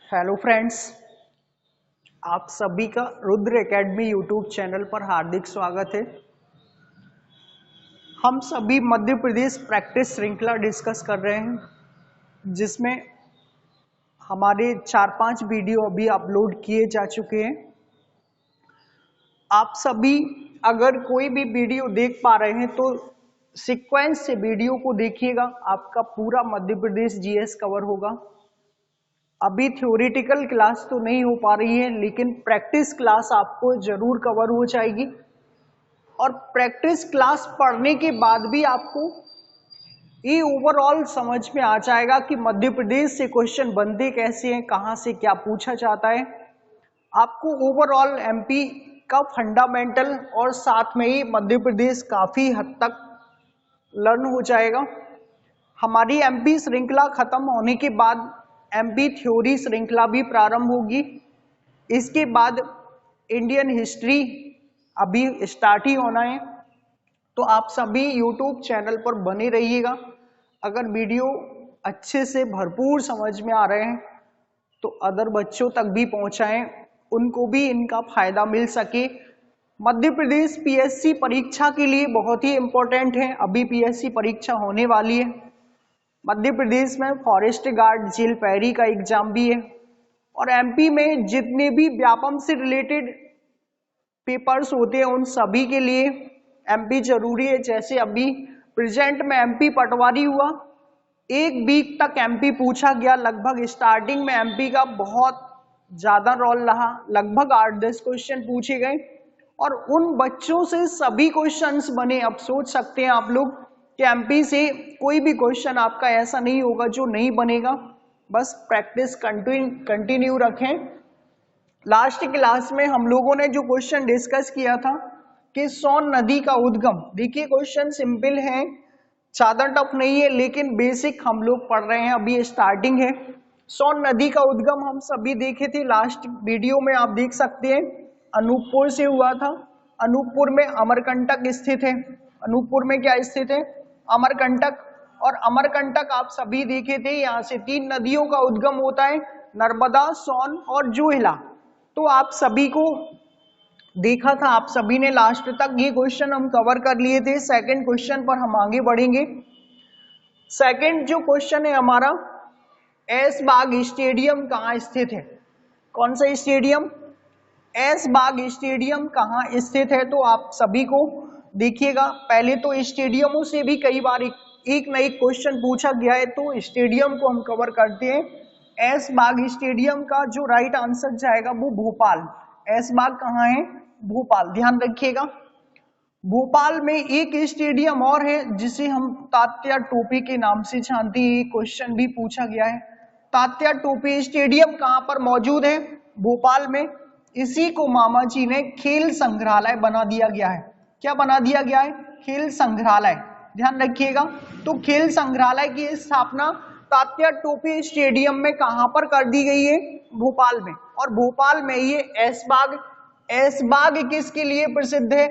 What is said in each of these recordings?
Hello friends, आप सभी का रुद्र एकेडमी यूट्यूब चैनल पर हार्दिक स्वागत है। हम सभी मध्य प्रदेश प्रैक्टिस श्रृंखला डिस्कस कर रहे हैं, जिसमें हमारे 4-5 वीडियो अभी अपलोड किए जा चुके हैं। आप सभी अगर कोई भी वीडियो देख पा रहे हैं तो सीक्वेंस से वीडियो को देखिएगा, आपका पूरा मध्य प्रदेश जीएस कवर होगा। अभी थ्योरेटिकल क्लास तो नहीं हो पा रही है, लेकिन प्रैक्टिस क्लास आपको जरूर कवर हो जाएगी। और प्रैक्टिस क्लास पढ़ने के बाद भी आपको ये ओवरऑल समझ में आ जाएगा कि मध्य प्रदेश से क्वेश्चन बनते कैसे हैं, कहाँ से क्या पूछा जाता है। आपको ओवरऑल एमपी का फंडामेंटल और साथ में ही मध्य प्रदेश काफी हद तक लर्न हो जाएगा। हमारी एमपी श्रृंखला खत्म होने के बाद एमपी थ्योरी श्रृंखला भी प्रारंभ होगी। इसके बाद इंडियन हिस्ट्री अभी स्टार्ट ही होना है, तो आप सभी यूट्यूब चैनल पर बने रहिएगा। अगर वीडियो अच्छे से भरपूर समझ में आ रहे हैं तो अदर बच्चों तक भी पहुंचाएं, उनको भी इनका फायदा मिल सके। मध्य प्रदेश पीएससी परीक्षा के लिए बहुत ही इम्पोर्टेंट है। अभी पीएससी परीक्षा होने वाली है। मध्य प्रदेश में फॉरेस्ट गार्ड, जेल पैरी का एग्जाम भी है, और एमपी में जितने भी व्यापम से रिलेटेड पेपर्स होते हैं उन सभी के लिए एमपी जरूरी है। जैसे अभी प्रेजेंट में एमपी पटवारी हुआ, 1 वीक तक एमपी पूछा गया। लगभग स्टार्टिंग में एमपी का बहुत ज्यादा रोल रहा, लगभग 8-10 क्वेश्चन पूछे गए और उन बच्चों से सभी क्वेश्चंस बने। अब सोच सकते हैं आप लोग कि एमपी से कोई भी क्वेश्चन आपका ऐसा नहीं होगा जो नहीं बनेगा। बस प्रैक्टिस कंटिन्यू रखें। लास्ट क्लास में हम लोगों ने जो क्वेश्चन डिस्कस किया था कि सोन नदी का उद्गम, देखिए क्वेश्चन सिंपल है, ज्यादा टफ नहीं है, लेकिन बेसिक हम लोग पढ़ रहे हैं, अभी स्टार्टिंग है। सोन नदी का उद्गम हम सभी देखे थे लास्ट वीडियो में, आप देख सकते हैं अनूपपुर से हुआ था। अनूपपुर में अमरकंटक स्थित है। अनूपपुर में क्या स्थित है? अमरकंटक। और अमरकंटक आप सभी देखे थे, यहाँ से 3 नदियों का उद्गम होता है, नर्मदा, सोन और जोहिला। तो आप सभी को देखा था, आप सभी ने लास्ट तक ये क्वेश्चन हम कवर कर लिए थे। सेकंड क्वेश्चन पर हम आगे बढ़ेंगे। सेकंड जो क्वेश्चन है हमारा, ऐशबाग स्टेडियम कहाँ स्थित है? कौन सा स्टेडियम? ऐशबाग स्टेडियम कहाँ स्थित है? तो आप सभी को देखिएगा, पहले तो स्टेडियमों से भी कई बार एक न एक क्वेश्चन पूछा गया है, तो स्टेडियम को हम कवर करते हैं। ऐशबाग स्टेडियम का जो राइट आंसर जाएगा वो भोपाल। ऐशबाग कहाँ है? भोपाल, ध्यान रखिएगा। भोपाल में एक स्टेडियम और है जिसे हम तात्या टोपे के नाम से जानते हैं। क्वेश्चन भी पूछा गया है। तात्या टोपे स्टेडियम कहाँ पर मौजूद है? भोपाल में। इसी को मामा जी ने खेल संग्रहालय बना दिया गया है। क्या बना दिया गया है? खेल संग्रहालय, ध्यान रखिएगा। तो खेल संग्रहालय की स्थापना तात्या टोपे स्टेडियम में कहां पर कर दी गई है? भोपाल में। और भोपाल में ये ऐशबाग, ऐशबाग किसके लिए प्रसिद्ध है?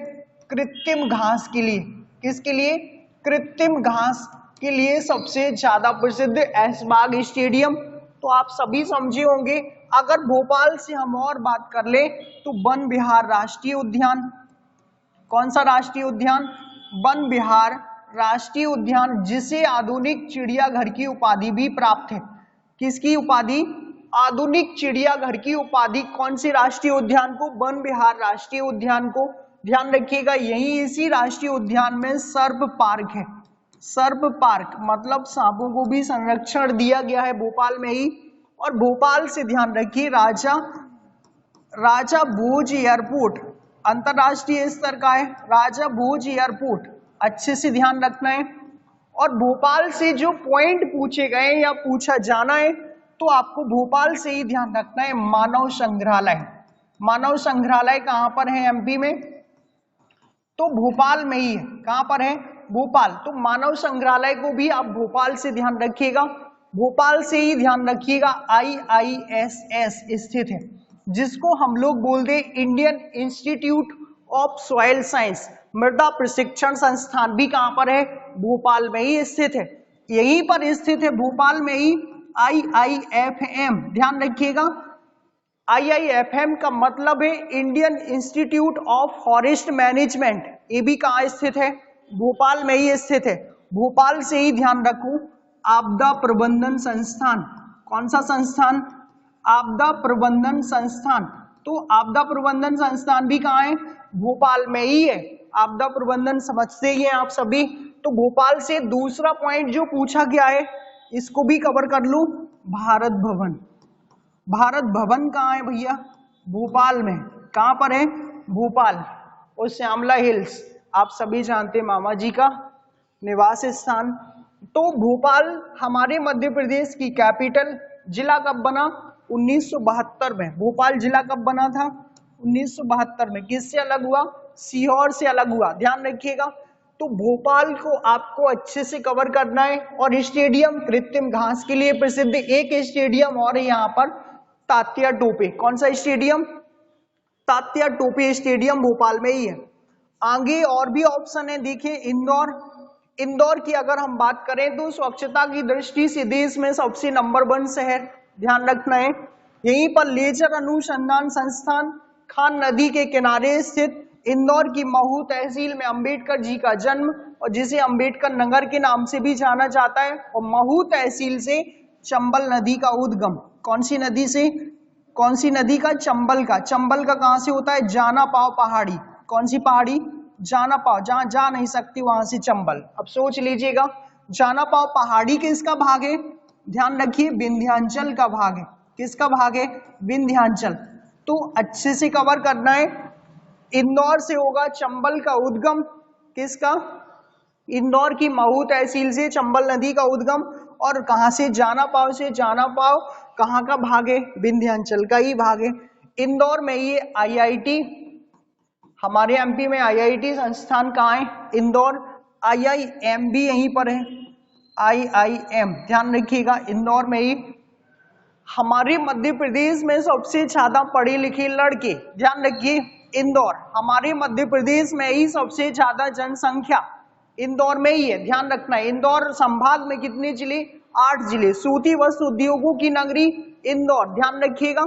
कृत्रिम घास के लिए। किसके लिए? कृत्रिम घास के लिए सबसे ज्यादा प्रसिद्ध ऐशबाग स्टेडियम। तो आप सभी समझे होंगे। अगर भोपाल से हम और बात कर ले तो वन विहार राष्ट्रीय उद्यान। कौन सा राष्ट्रीय उद्यान? वन विहार राष्ट्रीय उद्यान, जिसे आधुनिक चिड़ियाघर की उपाधि भी प्राप्त है। किसकी उपाधि? आधुनिक चिड़ियाघर की उपाधि कौन सी राष्ट्रीय उद्यान को? वन विहार राष्ट्रीय उद्यान को। ध्यान रखिएगा, यही इसी राष्ट्रीय उद्यान में सर्प पार्क है। सर्प पार्क मतलब सांपों को भी संरक्षण दिया गया है भोपाल में ही। और भोपाल से ध्यान रखिए, राजा भोज एयरपोर्ट अंतरराष्ट्रीय स्तर का है। राजा भोज एयरपोर्ट, अच्छे से ध्यान रखना है। और भोपाल से जो पॉइंट पूछे गए या पूछा जाना है तो आपको भोपाल से ही ध्यान रखना है। मानव संग्रहालय, मानव संग्रहालय कहां पर है? एमपी में। तो भोपाल में ही है। कहां पर है? भोपाल। तो मानव संग्रहालय को भी आप भोपाल से ध्यान रखिएगा। भोपाल से ही ध्यान रखिएगा। IISS स्थित है, जिसको हम लोग बोलते हैं Indian institute of soil science, मृदा प्रशिक्षण संस्थान भी कहां पर है? भोपाल में ही स्थित है। यहीं पर स्थित है भोपाल में ही IIFM, ध्यान रखिएगा IIFM का मतलब है Indian institute of forest management. ये भी कहाँ स्थित है? भोपाल में ही स्थित है। भोपाल से ही ध्यान रखो आपदा प्रबंधन संस्थान। कौन सा संस्थान? आपदा प्रबंधन संस्थान। तो आपदा प्रबंधन संस्थान भी कहाँ है? भोपाल में ही है। आपदा प्रबंधन समझते ही हैं आप सभी। तो भोपाल से दूसरा पॉइंट जो पूछा गया है इसको भी कवर कर लूं, भारत भवन। भारत भवन कहाँ है भैया? भोपाल में। कहाँ पर है? भोपाल। और श्यामला हिल्स आप सभी जानते हैं मामा जी का निवास स्थान। तो भोपाल हमारे मध्य प्रदेश की कैपिटल। जिला कब बना? 1972 में। भोपाल जिला कब बना था? 1972 में। किससे अलग हुआ? सीहोर से अलग हुआ। ध्यान रखिएगा। तो भोपाल को आपको अच्छे से कवर करना है। और स्टेडियम कृत्रिम घास के लिए प्रसिद्ध एक स्टेडियम और यहाँ पर तात्या टोपे। कौन सा स्टेडियम? तात्या टोपे स्टेडियम भोपाल में ही है। आगे और भी ऑप्शन है, देखिए इंदौर। इंदौर की अगर हम बात करें तो स्वच्छता की दृष्टि से देश में सबसे नंबर 1 शहर, ध्यान रखना है। यहीं पर लेजर अनुसंधान संस्थान, खान नदी के किनारे स्थित। इंदौर की महू तहसील में अंबेडकर जी का जन्म और जिसे अंबेडकर नगर के नाम से भी जाना जाता है। और महू तहसील से चंबल नदी का उद्गम। कौन सी नदी से? कौन सी नदी का? चंबल का। चंबल का कहां से होता है? जाना पाव पहाड़ी। कौन सी पहाड़ी? जाना पाव। जहां जा नहीं सकती वहां से चंबल। अब सोच लीजिएगा जाना पाव पहाड़ी किसका भाग है? ध्यान रखिए विंध्याचल का भाग है। किसका भाग है? विंध्याचल। तो अच्छे से कवर करना है। इंदौर से होगा चंबल का उद्गम। किसका? इंदौर की महू तहसील से चंबल नदी का उद्गम। और कहां से? जाना पाव से। जाना पाव कहां का भाग है? विंध्याचल का ही भाग है। इंदौर में ये IIT, हमारे MP में IIT संस्थान कहाँ है? इंदौर। IIM भी यहीं पर है। IIM ध्यान रखिएगा इंदौर में ही। हमारे मध्य प्रदेश में सबसे ज्यादा पढ़े लिखे लड़के, ध्यान रखिए इंदौर। हमारे मध्य प्रदेश में ही सबसे ज्यादा जनसंख्या इंदौर में ही है। ध्यान रखना है। इंदौर संभाग में कितने जिले? 8 जिले। सूती वस्त्र उद्योगों की नगरी इंदौर, ध्यान रखिएगा।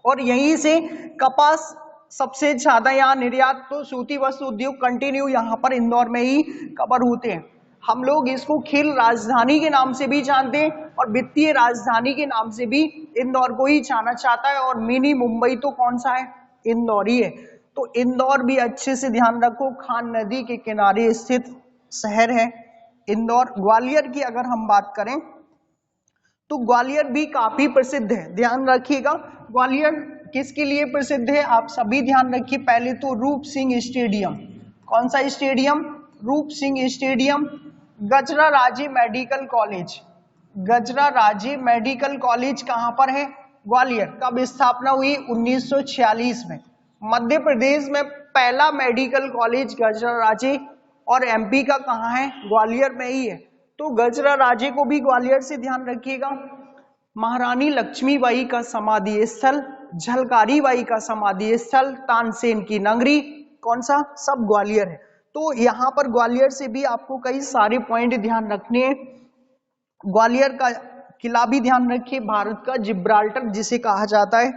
और यहीं से कपास सबसे ज्यादा यहाँ निर्यात, तो सूती वस्त्र उद्योग कंटिन्यू यहाँ पर इंदौर में ही कवर होते हैं। हम लोग इसको खेल राजधानी के नाम से भी जानते हैं और वित्तीय राजधानी के नाम से भी इंदौर को ही जाना जाता है। और मिनी मुंबई तो कौन सा है? इंदौर ही है। तो इंदौर भी अच्छे से ध्यान रखो, खान नदी के किनारे स्थित शहर है इंदौर। ग्वालियर की अगर हम बात करें तो ग्वालियर भी काफी प्रसिद्ध है। ध्यान रखिएगा ग्वालियर किसके लिए प्रसिद्ध है? आप सभी ध्यान रखिए। पहले तो रूप सिंह स्टेडियम। कौन सा स्टेडियम? रूप सिंह स्टेडियम। गजरा राजे मेडिकल कॉलेज। गजरा राजे मेडिकल कॉलेज कहां पर है? ग्वालियर। कब स्थापना हुई? 1946 में। मध्य प्रदेश में पहला मेडिकल कॉलेज गजरा राजे। और MP का कहां है? ग्वालियर में ही है। तो गजरा राजे को भी ग्वालियर से ध्यान रखिएगा। महारानी लक्ष्मीबाई का समाधि स्थल, झलकारी बाई का समाधि स्थल, तानसेन की नगरी, कौन सा? सब ग्वालियर है। तो यहाँ पर ग्वालियर से भी आपको कई सारे पॉइंट ध्यान रखने हैं। ग्वालियर का किला भी ध्यान रखिए, भारत का जिब्राल्टर जिसे कहा जाता है।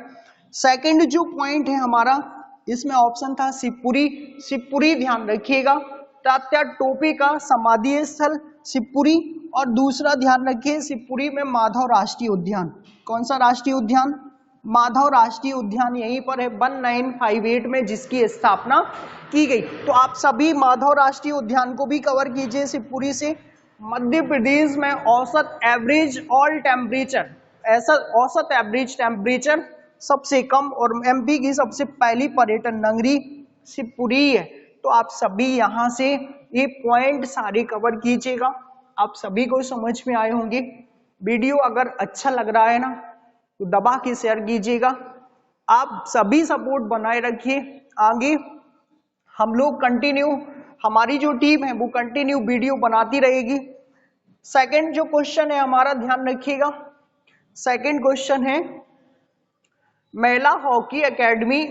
सेकंड जो पॉइंट है हमारा, इसमें ऑप्शन था शिवपुरी। शिवपुरी ध्यान रखिएगा, तात्या टोपे का समाधि स्थल शिवपुरी। और दूसरा ध्यान रखिए शिवपुरी में माधव राष्ट्रीय उद्यान। कौन सा राष्ट्रीय उद्यान? माधव राष्ट्रीय उद्यान यहीं पर है 1958 में जिसकी स्थापना की गई। तो आप सभी माधव राष्ट्रीय उद्यान को भी कवर कीजिए शिवपुरी से। मध्य प्रदेश में औसत एवरेज ऑल टेम्परेचर, ऐसा औसत एवरेज टेम्परेचर सबसे कम और MP की सबसे पहली पर्यटन नगरी शिवपुरी है। तो आप सभी यहाँ से ये पॉइंट सारे कवर कीजिएगा। आप सभी को समझ में आए होंगे। वीडियो अगर अच्छा लग रहा है ना तो दबा के शेयर कीजिएगा। आप सभी सपोर्ट बनाए रखिए। आगे हम लोग कंटिन्यू, हमारी जो टीम है वो कंटिन्यू वीडियो बनाती रहेगी। सेकंड जो क्वेश्चन है हमारा, ध्यान रखिएगा। सेकंड क्वेश्चन है महिला हॉकी एकेडमी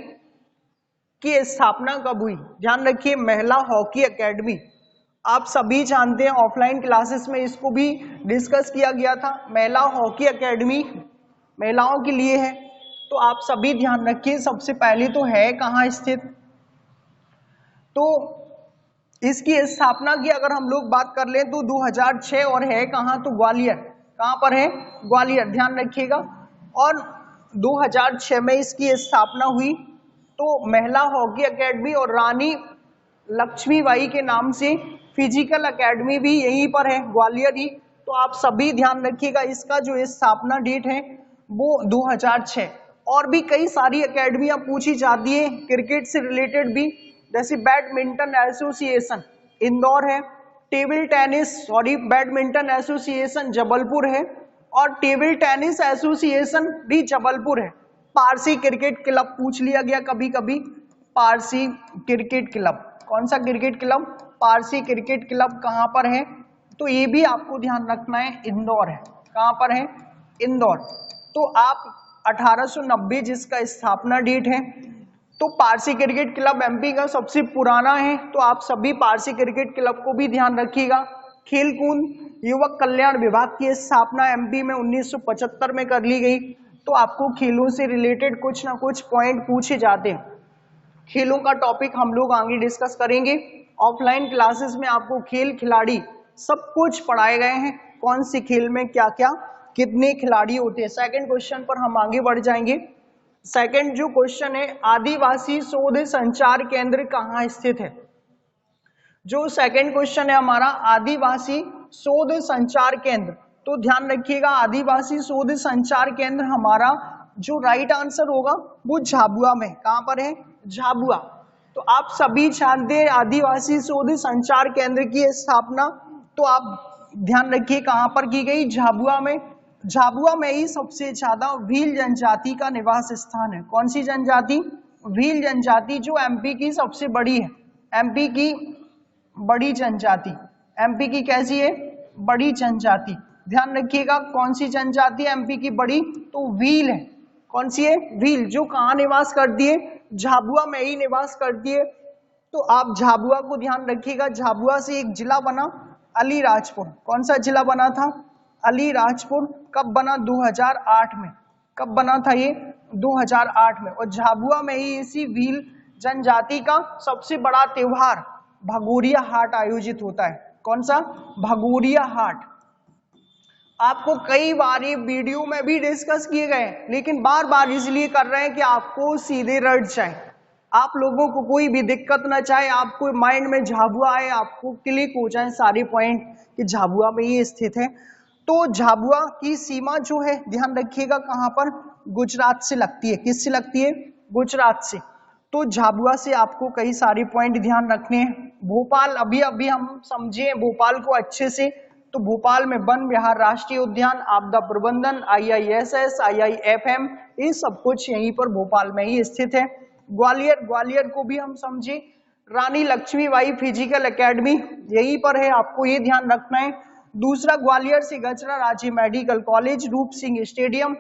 की स्थापना कब हुई? ध्यान रखिए महिला हॉकी एकेडमी आप सभी जानते हैं ऑफलाइन क्लासेस में इसको भी डिस्कस किया गया था। महिला हॉकी एकेडमी महिलाओं के लिए है, तो आप सभी ध्यान रखिए। सबसे पहले तो है कहाँ स्थित, तो इसकी स्थापना की अगर हम लोग बात कर लें तो 2006 और है कहाँ, तो ग्वालियर। कहाँ पर है, ग्वालियर, ध्यान रखिएगा। और 2006 में इसकी स्थापना हुई। तो महिला हॉकी एकेडमी और रानी लक्ष्मीबाई के नाम से फिजिकल एकेडमी भी यहीं पर है, ग्वालियर ही। तो आप सभी ध्यान रखिएगा, इसका जो स्थापना डेट है वो 2006। और भी कई सारी एकेडमियां पूछी जाती है क्रिकेट से रिलेटेड भी, जैसे बैडमिंटन एसोसिएशन इंदौर है, table tennis badminton association Jabalpur है, और टेबल टेनिस एसोसिएशन भी जबलपुर है। पारसी क्रिकेट क्लब पूछ लिया गया कभी कभी, पारसी क्रिकेट क्लब, कौन सा cricket club, Parsi cricket club कहाँ पर है, तो ये भी आपको ध्यान रखना है, इंदौर है। कहाँ पर है, इंदौर। तो आप 1890 जिसका स्थापना डेट है, तो पारसी क्रिकेट क्लब एमपी का सबसे पुराना है, तो आप सभी पारसी क्रिकेट क्लब को भी ध्यान रखिएगा। खेलकूद युवक कल्याण विभाग की स्थापना एमपी में 1975 में कर ली गई। तो आपको खेलों से रिलेटेड कुछ ना कुछ पॉइंट पूछे जाते हैं। खेलों का टॉपिक हम लोग आगे डिस्कस करेंगे। ऑफलाइन क्लासेस में आपको खेल खिलाड़ी सब कुछ पढ़ाए गए हैं, कौन सी खेल में क्या क्या कितने खिलाड़ी होते हैं। सेकंड क्वेश्चन पर हम आगे बढ़ जाएंगे। सेकंड जो क्वेश्चन है, आदिवासी शोध संचार केंद्र कहाँ स्थित है। जो सेकंड क्वेश्चन है हमारा, आदिवासी शोध संचार केंद्र, तो ध्यान रखिएगा आदिवासी शोध संचार केंद्र हमारा जो राइट आंसर होगा वो झाबुआ में। कहां पर है, झाबुआ। तो आप सभी जानते हैं आदिवासी शोध संचार केंद्र की स्थापना, तो आप ध्यान रखिए कहां पर की गई, झाबुआ में। झाबुआ में ही सबसे ज्यादा भील जनजाति का निवास स्थान है। कौन सी जनजाति, भील जनजाति, जो एमपी की सबसे बड़ी है, एमपी की बड़ी जनजाति, एमपी की कैसी है, बड़ी जनजाति। ध्यान रखिएगा कौन सी जनजाति एमपी की बड़ी, तो भील है। कौन सी है, भील, जो कहाँ निवास करती है, झाबुआ में ही निवास करती है। तो आप झाबुआ को ध्यान रखिएगा। झाबुआ से एक जिला बना अलीराजपुर। कौन सा जिला बना था, अलीराजपुर। कब बना, 2008 में। कब बना था ये, 2008 में। और झाबुआ में ही इसी भील जनजाति का सबसे बड़ा त्योहार भगोरिया हाट आयोजित होता है। कौन सा, भगोरिया हाट। आपको कई बार ये वीडियो में भी डिस्कस किए गए, लेकिन बार बार इसलिए कर रहे हैं कि आपको सीधे रट जाए, आप लोगों को कोई भी दिक्कत ना चाहे, आपको माइंड में झाबुआ आए, आपको क्लिक हो जाए सारे पॉइंट कि झाबुआ में ये स्थित है। तो झाबुआ की सीमा जो है ध्यान रखिएगा कहाँ पर, गुजरात से लगती है। किससे लगती है, गुजरात से। तो झाबुआ से आपको कई सारे पॉइंट ध्यान रखने हैं। भोपाल, अभी अभी हम समझे भोपाल को अच्छे से, तो भोपाल में वन विहार राष्ट्रीय उद्यान, आपदा प्रबंधन, IISS, IIFM, ये सब कुछ यहीं पर भोपाल में ही स्थित है। ग्वालियर, ग्वालियर को भी हम समझे रानी लक्ष्मीबाई फिजिकल एकेडमी यहीं पर है, आपको ये ध्यान रखना है। दूसरा, ग्वालियर से गजरा राज्य मेडिकल कॉलेज, रूप सिंह स्टेडियम,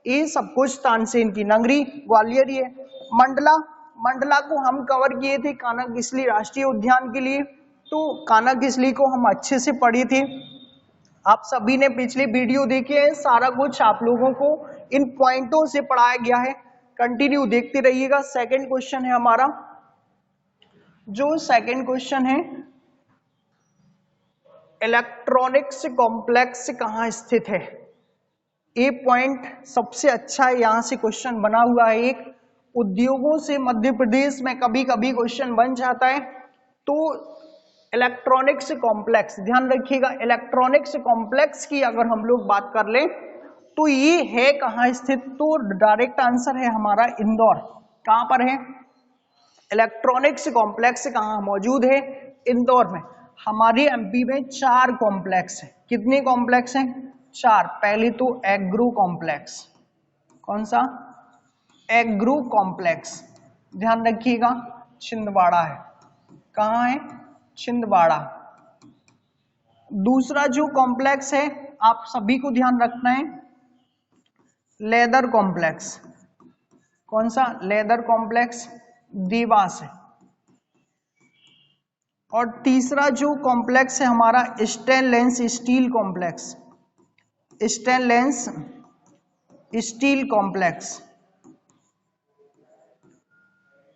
ये सब कुछ तानसेन की नगरी, ग्वालियर ही है। मंडला, मंडला को हम कवर किए थे कान्हा किसली राष्ट्रीय उद्यान के लिए, तो कान्हा किसली को हम अच्छे से पढ़े थे। आप सभी ने पिछले वीडियो देखे हैं, सारा कुछ आप लोगों को इन पॉइंटों से पढ़ाया गया है, कंटिन्यू देखते रहिएगा। सेकंड क्वेश्चन है हमारा, जो सेकंड क्वेश्चन है, इलेक्ट्रॉनिक्स कॉम्प्लेक्स कहाँ स्थित है। ये पॉइंट सबसे अच्छा है, यहां से क्वेश्चन बना हुआ है। एक उद्योगों से मध्य प्रदेश में कभी कभी क्वेश्चन बन जाता है। तो इलेक्ट्रॉनिक्स कॉम्प्लेक्स, ध्यान रखिएगा इलेक्ट्रॉनिक्स कॉम्प्लेक्स की अगर हम लोग बात कर लें तो ये है कहाँ स्थित, तो डायरेक्ट आंसर है हमारा इंदौर। कहां पर है, इलेक्ट्रॉनिक्स कॉम्प्लेक्स कहाँ मौजूद है, इंदौर में। हमारे एमपी में 4 कॉम्प्लेक्स है। कितने कॉम्प्लेक्स हैं, 4। पहले तो एग्रो कॉम्प्लेक्स, कौन सा, एग्रो कॉम्प्लेक्स, ध्यान रखिएगा छिंदवाड़ा है। कहाँ है, छिंदवाड़ा। दूसरा जो कॉम्प्लेक्स है आप सभी को ध्यान रखना है, लेदर कॉम्प्लेक्स। कौन सा, लेदर कॉम्प्लेक्स, देवास है। और तीसरा जो कॉम्प्लेक्स है हमारा stainless steel complex, stainless steel complex,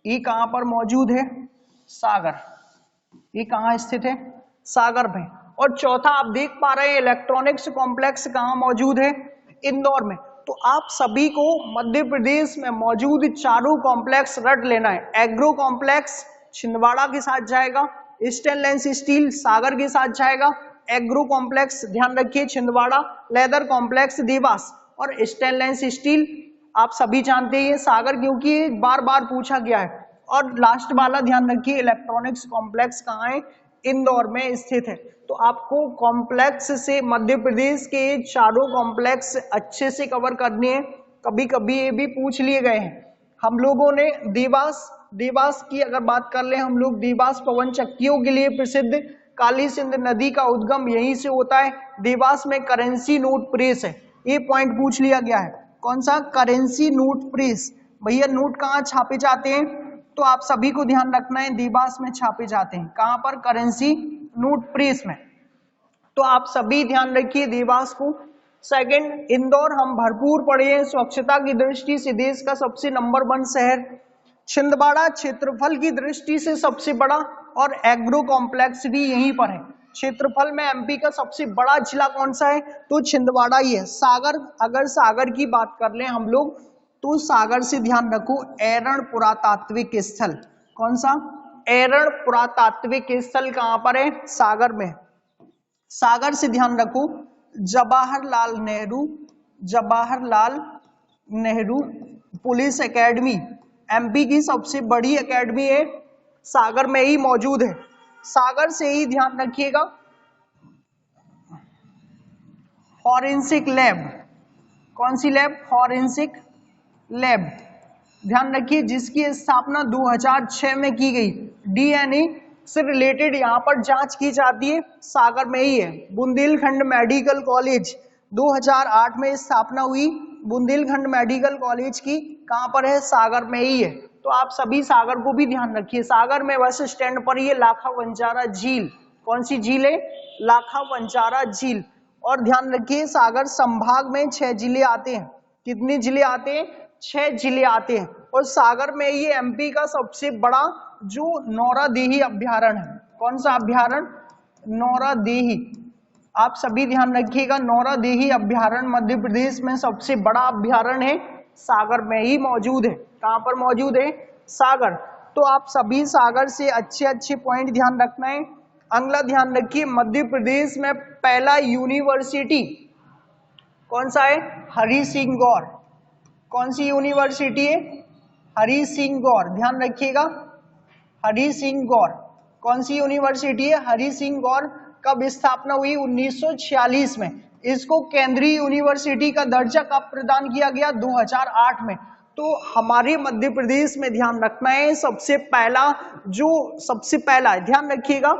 ये कहां पर मौजूद है? सागर। ये कहां स्थित है? सागर में। और चौथा आप देख पा रहे हैं इलेक्ट्रॉनिक्स कॉम्प्लेक्स कहां मौजूद है? इंदौर में। तो आप सभी को मध्य प्रदेश में मौजूद चारों कॉम्प्लेक्स रट लेना है। एग्रो कॉम्प्लेक्स छिंदवाड़ा के साथ जाएगा, स्टेनलेस स्टील सागर के साथ जाएगा, एग्रो कॉम्प्लेक्स ध्यान रखिए छिंदवाड़ा, लेदर कॉम्प्लेक्स देवास, और स्टेनलेस स्टील आप सभी जानते हैं सागर, क्योंकि बार बार पूछा गया है। और लास्ट वाला ध्यान रखिए इलेक्ट्रॉनिक्स कॉम्प्लेक्स कहाँ है? इंदौर में स्थित है। तो आपको कॉम्प्लेक्स से मध्य प्रदेश के चारों कॉम्प्लेक्स अच्छे से कवर करने हैं। कभी कभी ये भी पूछ लिए गए हैं। हम लोगों ने देवास की अगर बात कर ले हम लोग, देवास पवन चक्कियों के लिए प्रसिद्ध, काली सिंध नदी का उद्गम यहीं से होता है। देवास में करेंसी नोट प्रेस है, ये पॉइंट पूछ लिया गया है। कौन सा? Currency note press. भैया नोट कहाँ छापे जाते हैं? तो आप सभी को ध्यान रखना है देवास में छापे जाते हैं। कहां पर? करेंसी नोट प्रेस में। तो आप सभी ध्यान रखिए देवास को। सेकंड, इंदौर हम भरपूर पढ़े हैं, स्वच्छता की दृष्टि से देश का सबसे नंबर 1 शहर। छिंदवाड़ा क्षेत्रफल की दृष्टि से सबसे बड़ा, और एग्रो कॉम्प्लेक्स भी यहीं पर है। क्षेत्रफल में एमपी का सबसे बड़ा जिला कौन सा है? तो छिंदवाड़ा ही है। सागर, अगर सागर की बात कर लें हम लोग तो सागर से ध्यान रखो एरण पुरातात्विक स्थल। कौन सा? एरण पुरातात्विक स्थल कहां पर है? सागर में। सागर से ध्यान रखो Jawaharlal Nehru police academy, MP की सबसे बड़ी एकेडमी है, सागर में ही मौजूद है। सागर से ही ध्यान रखिएगा फॉरेंसिक लैब। कौन सी लैब? फॉरेंसिक लैब ध्यान रखिए, जिसकी स्थापना 2006 में की गई। डीएनए से रिलेटेड यहाँ पर जांच की जाती है, सागर में ही है। बुंदेलखंड मेडिकल कॉलेज 2008 में स्थापना हुई, बुंदेलखंड मेडिकल कॉलेज की कहाँ पर है? सागर में ही है। तो आप सभी सागर को भी ध्यान रखिए। सागर में बस स्टैंड पर ये लाखा वंजारा झील, कौन सी झील है? लाखा वंजारा झील। और ध्यान रखिए सागर संभाग में 6 जिले आते हैं। कितने जिले आते हैं? 6 जिले आते हैं। और सागर में ये एमपी का सबसे बड़ा जो नौरादेही अभ्यारण्य है। कौन सा अभ्यारण्य? नौरादेही। आप सभी ध्यान रखिएगा नौरादेही अभ्यारण्य मध्य प्रदेश में सबसे बड़ा अभ्यारण्य है, सागर में ही मौजूद है। कहां पर मौजूद है? सागर। तो आप सभी सागर से अच्छे पॉइंट ध्यान रखना है। अगला ध्यान रखिए मध्य प्रदेश में पहला यूनिवर्सिटी कौन सा है? हरि सिंह गौर। कौन सी यूनिवर्सिटी है? हरि सिंह गौर। ध्यान रखिएगा हरि सिंह गौर। कौन सी यूनिवर्सिटी है? हरि सिंह गौर। कब स्थापना हुई? 1946 में। इसको केंद्रीय यूनिवर्सिटी का दर्जा कब प्रदान किया गया? 2008 में। तो हमारे मध्य प्रदेश में ध्यान रखना है सबसे पहला ध्यान रखिएगा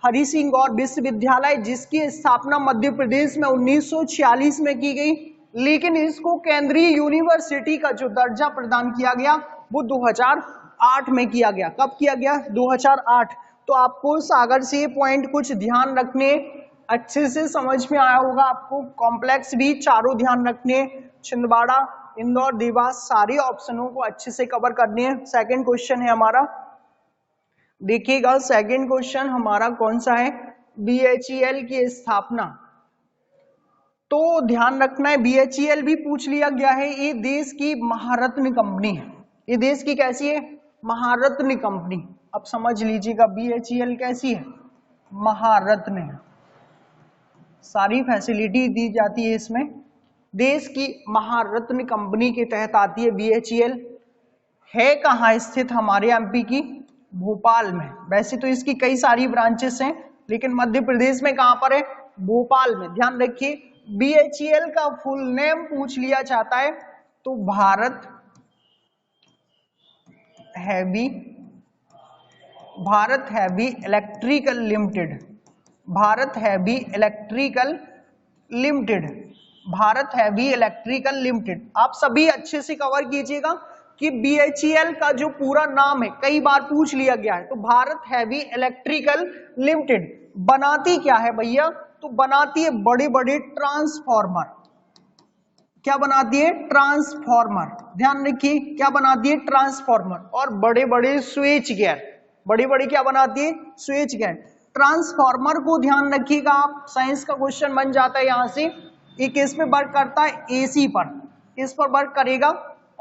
हरि सिंह गौर विश्वविद्यालय, जिसकी स्थापना मध्य प्रदेश में 1946 में की गई, लेकिन इसको केंद्रीय यूनिवर्सिटी का जो दर्जा प्रदान किया गया वो 2008 में किया गया। कब किया गया? 2008। तो आपको सागर से पॉइंट कुछ ध्यान रखने, अच्छे से समझ में आया होगा आपको। कॉम्प्लेक्स भी चारों ध्यान रखने, छिंदवाड़ा, इंदौर, देवास, सारे ऑप्शनों को अच्छे से कवर करने हैं। सेकंड क्वेश्चन है हमारा, देखिएगा सेकंड क्वेश्चन हमारा कौन सा है? बीएचईएल की स्थापना। तो ध्यान रखना है बीएचईएल भी पूछ लिया गया है। ये देश की महारत्न कंपनी है। ये देश की कैसी है? महारत्न कंपनी। अब समझ लीजिएगा बीएचईएल कैसी है? महारत्न है। सारी फैसिलिटी दी जाती है इसमें। देश की महारत्न कंपनी के तहत आती है बीएचईएल। है कहाँ स्थित? हमारे एमपी की भोपाल में। वैसे तो इसकी कई सारी ब्रांचेस हैं, लेकिन मध्य प्रदेश में कहां पर है? भोपाल में। ध्यान रखिए बीएचईएल का फुल नेम पूछ लिया जाता है तो Bharat heavy electrical limited. Bharat heavy electrical limited. Bharat heavy electrical limited. आप सभी अच्छे से कवर कीजिएगा। कि BHEL का जो पूरा नाम है, कई बार पूछ लिया गया है, तो भारत हैवी इलेक्ट्रिकल लिमिटेड बनाती क्या है भैया? तो बनाती है बड़े बड़े ट्रांसफॉर्मर। क्या बनाती है? ट्रांसफॉर्मर। ध्यान रखिए, क्या बनाती है? ट्रांसफॉर्मर। और बड़े बड़े स्विच गियर, बड़ी बड़ी क्या बनाती है? Switch gear. ट्रांसफॉर्मर को ध्यान रखिएगा आप, साइंस का क्वेश्चन बन जाता है यहां से। ये किस पे वर्क करता है? एसी पर। किस पर वर्क करेगा?